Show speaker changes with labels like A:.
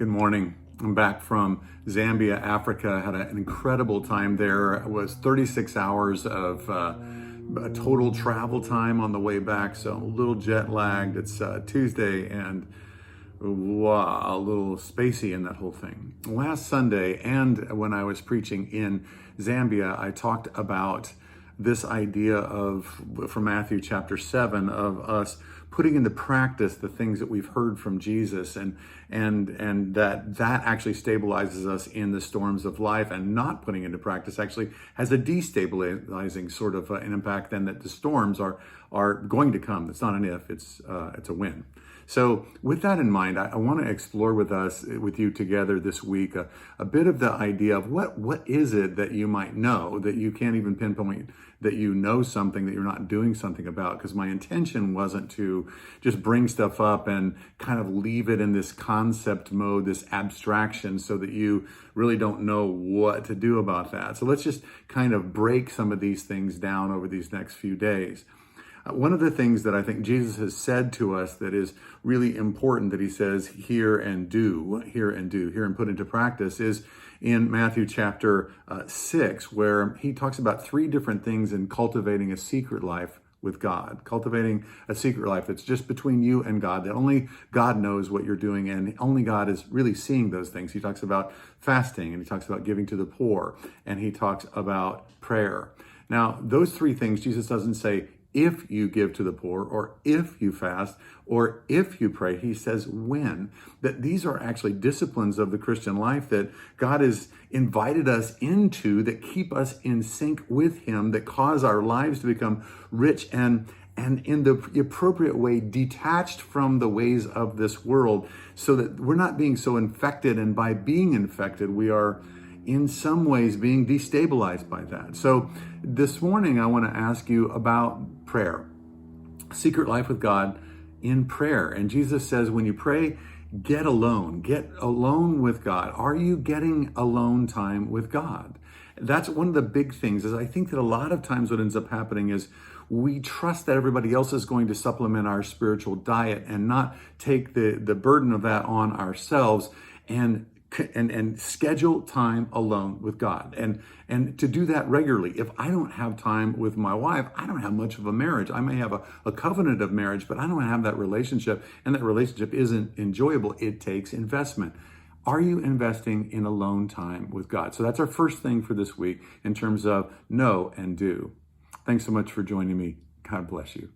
A: Good morning. I'm back from Zambia, Africa. Had an incredible time there. It was 36 hours of total travel time on the way back, so a little jet lagged. It's Tuesday and wow, a little spacey in that whole thing. Last Sunday, and when I was preaching in Zambia, I talked about this idea from Matthew chapter 7, of us putting into practice the things that we've heard from Jesus, and that actually stabilizes us in the storms of life, and not putting into practice actually has a destabilizing sort of an impact, then that the storms are going to come. It's not an if, it's a when. So with that in mind, I want to explore with you together this week a bit of the idea of what is it that you might know that you can't even pinpoint, that you know something that you're not doing something about. Because my intention wasn't to just bring stuff up and kind of leave it in this concept mode, this abstraction, so that you really don't know what to do about that. So let's just kind of break some of these things down over these next few days. One of the things that I think Jesus has said to us that is really important, that he says, hear and put into practice, is in Matthew chapter 6, where he talks about three different things in cultivating a secret life with God. Cultivating a secret life that's just between you and God, that only God knows what you're doing, and only God is really seeing those things. He talks about fasting, and he talks about giving to the poor, and he talks about prayer. Now, those three things, Jesus doesn't say, if you give to the poor, or if you fast, or if you pray. He says when. That these are actually disciplines of the Christian life that God has invited us into, that keep us in sync with him, that cause our lives to become rich and in the appropriate way detached from the ways of this world, so that we're not being so infected, and by being infected, we are in some ways being destabilized by that. So this morning, I want to ask you about prayer, secret life with God in prayer. And Jesus says, when you pray, get alone with God. Are you getting alone time with God? That's one of the big things. Is I think that a lot of times what ends up happening is we trust that everybody else is going to supplement our spiritual diet, and not take the burden of that on ourselves, and schedule time alone with God, and to do that regularly. If I don't have time with my wife, I don't have much of a marriage. I may have a covenant of marriage, but I don't have that relationship, and that relationship isn't enjoyable. It takes investment. Are you investing in alone time with God? So that's our first thing for this week in terms of know and do. Thanks so much for joining me. God bless you.